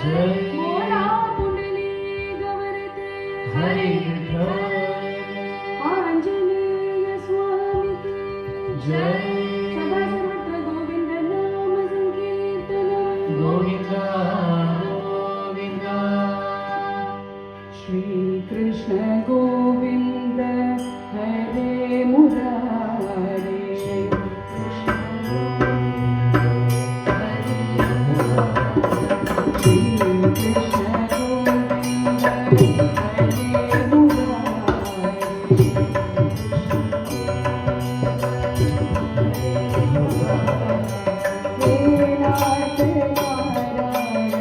जय बोला कुंडली गवरते हरि विठ्ठल आंजनेय स्वामी की जय सदा सर्वत्र गोविंद नाम संकीर्तनम गोविंदा गोविंदा श्री कृष्ण गोविंद हरे मुरारे श्री कृष्ण गोविंद हरे मुरारे हे नाथ नारायण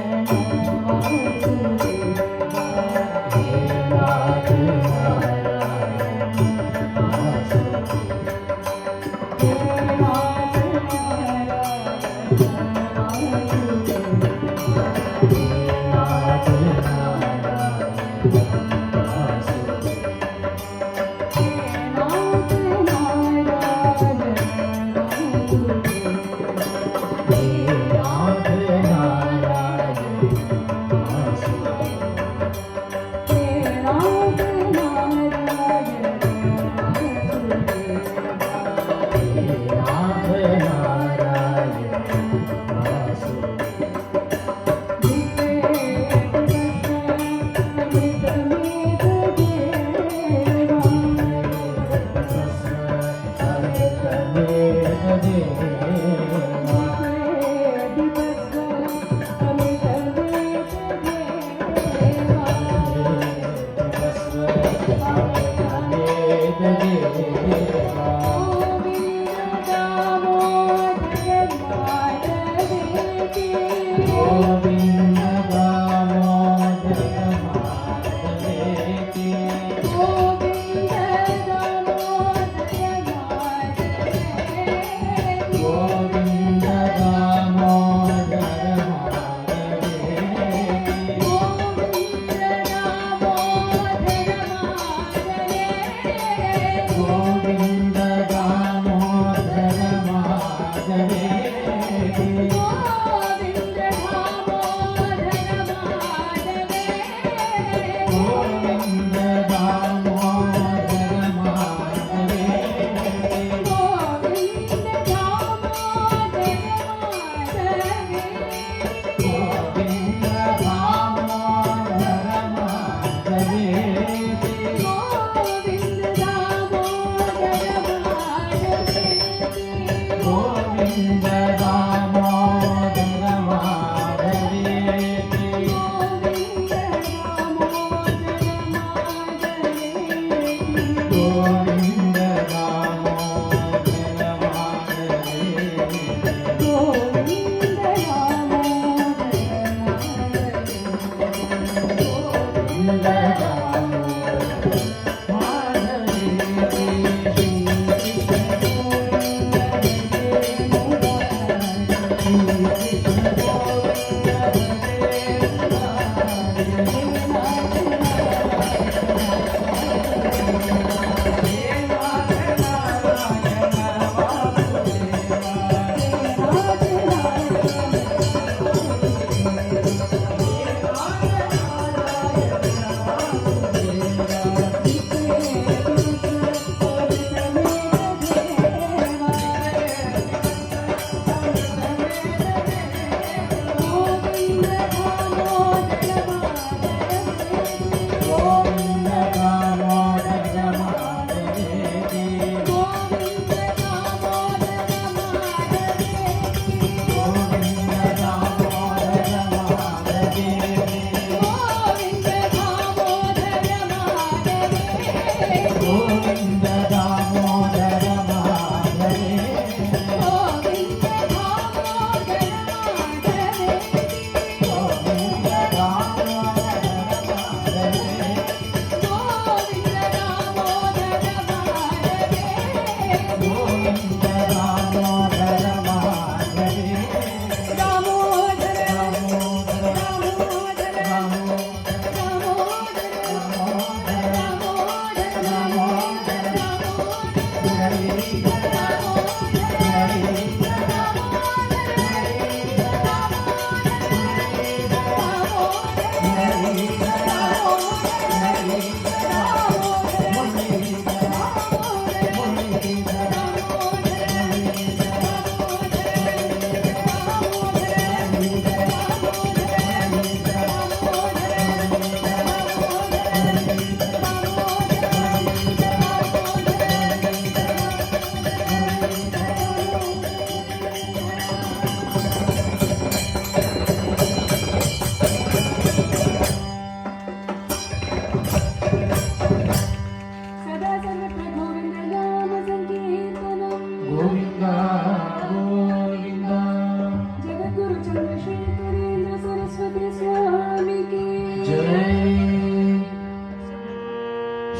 शेखरेंद्र सरस्वती स्वामी की जय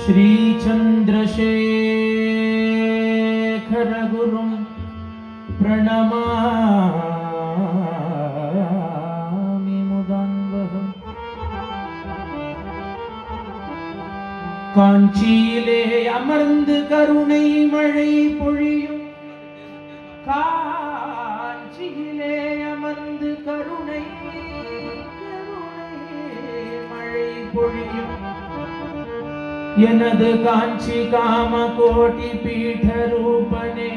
श्री चंद्रशेखर गुरुं प्रणमामि मुदान्वहम् காஞ்சியிலே அமர்ந்து கருணை மழை பொழியும் காஞ்சியிலே அமர்ந்து கருணை மழை பொழியும் எனது காஞ்சி காம கோட்டி பீட ரூபனே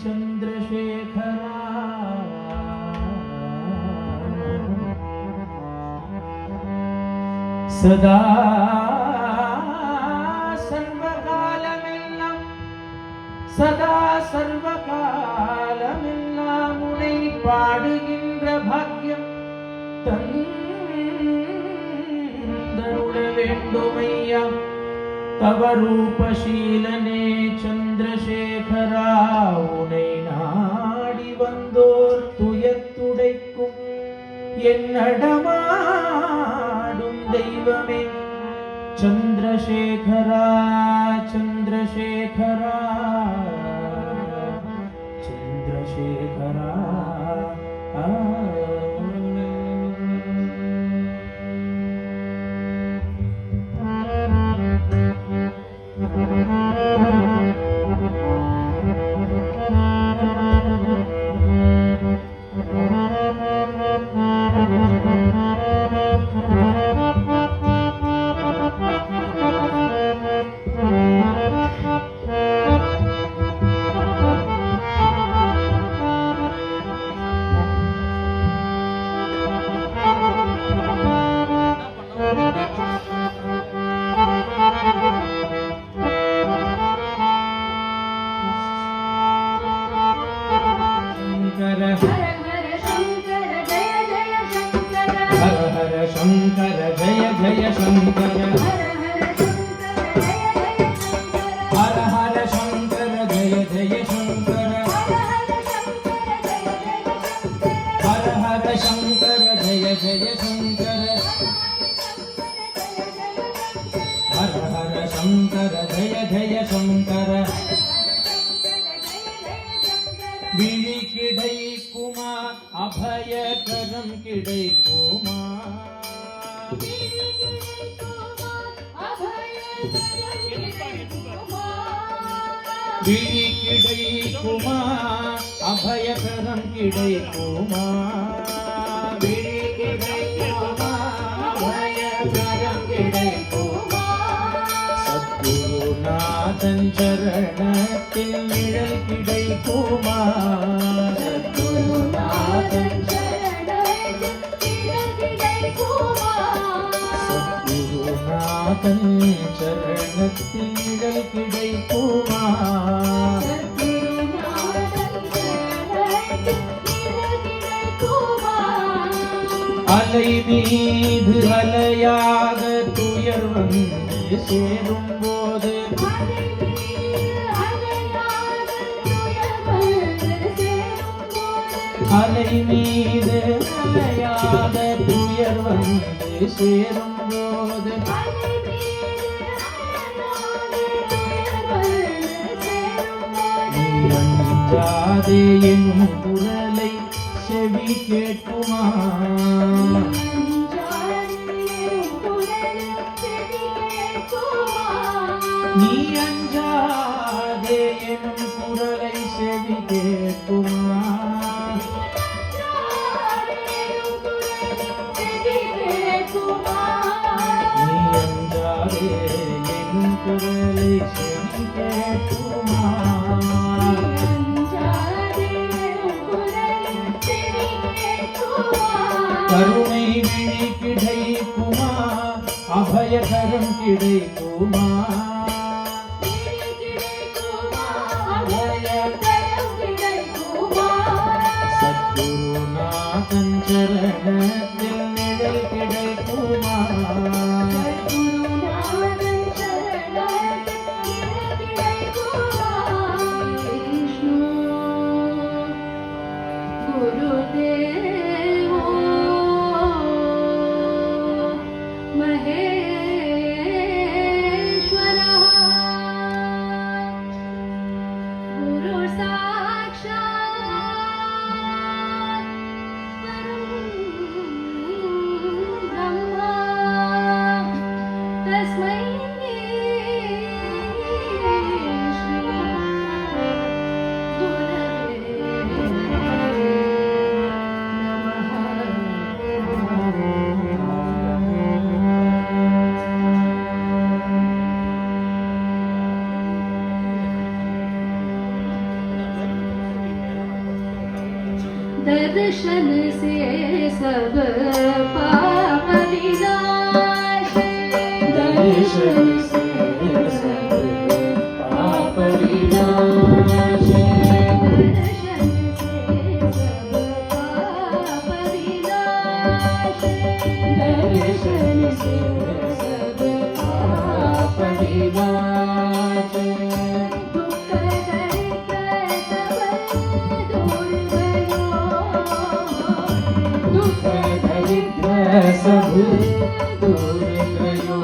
சந்திரசேகரா சதா சர்வகாலமெல்லாம் உனை பாடுகின்ற பாக்கியம் தந்தருள வேண்டுமையா தவரூபசீலனே சந்திரசேகரா உனை நாடி வந்தோர் துயத்துடைக்கும் என்னடமாடும் தெய்வமே சந்திரசேகரா சந்திரசேகரா சந்திரசேகரா शंकर जय जय शंकर हर हर शंकर जय जय शंकर हर हर शंकर जय जय शंकर हर हर शंकर जय जय शंकर विळि किडै कुमा अभय करम किडै कुमा விழி கிடை குமா அபயகரம் கிடை குமா விழி கிடை குமா அபயகரம் கிடை குமா சத்குருநாதன் சரணத்தில் நிழல் கிடை குமா சத்குருநாதன் சத்குருநாதன் சரணத்தில் நிழல் கிடை குமா அலை மீது அலையாக துயர் வந்து சேரும் போது அலை மீது அலையாக துயர் வந்து சேரும் போது நீ அஞ்சாதே எனும் குரலை செவி கேட்குமா நீ அஞ்சாதே எனும் குரலை செவி கேட்குமா நீ அஞ்சாதே எனும் குரலை செவி கேட்குமா கருணை விழி கிடை குமா அபயகரம் கிடை குமா சத்குருநாதன் சரணத்தில் நிழல் கிடை குமா गुरुदेवो महेश्वरः गुरु साक्षात् परं ब्रह्म तस्मै दर्शन से सब पाप विनाश दर्शन से सब पाप विनाश दर्शन से सब पाप विनाश दर्शन से सब पाप विनाश दुख दरिद्र सब दूर गयो दुख दरिद्र सब दूर गयो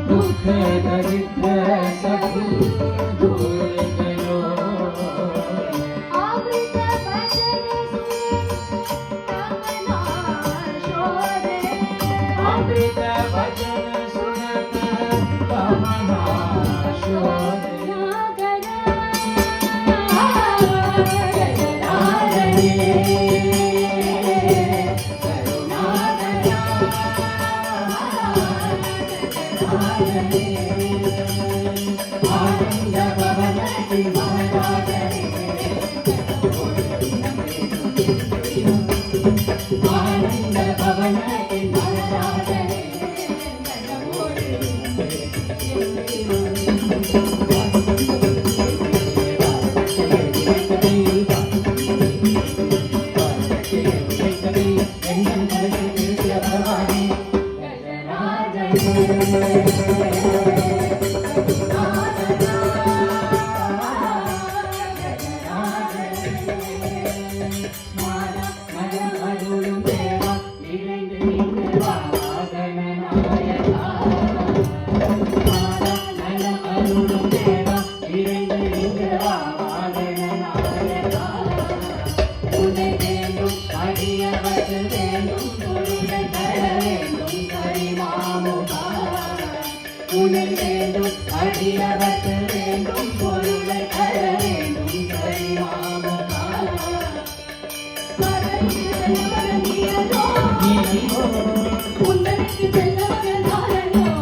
दुख दरिद्र सब दूर गयो अमृत भजन अमृत भजन सुनत कामना शोधे आनंद भवन की आनंद भवन की அடியவர்க்கு வேண்டும் பொருளை தர வேண்டும் உன்னதற்கு செல்லவர்கள் நாரணோ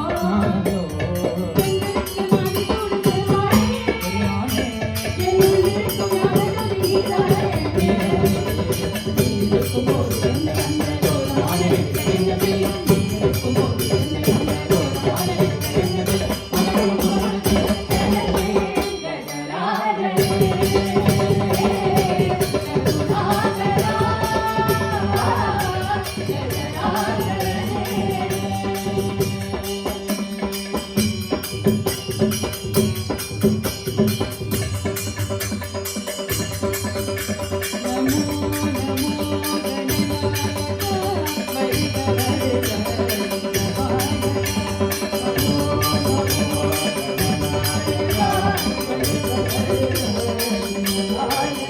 Bye.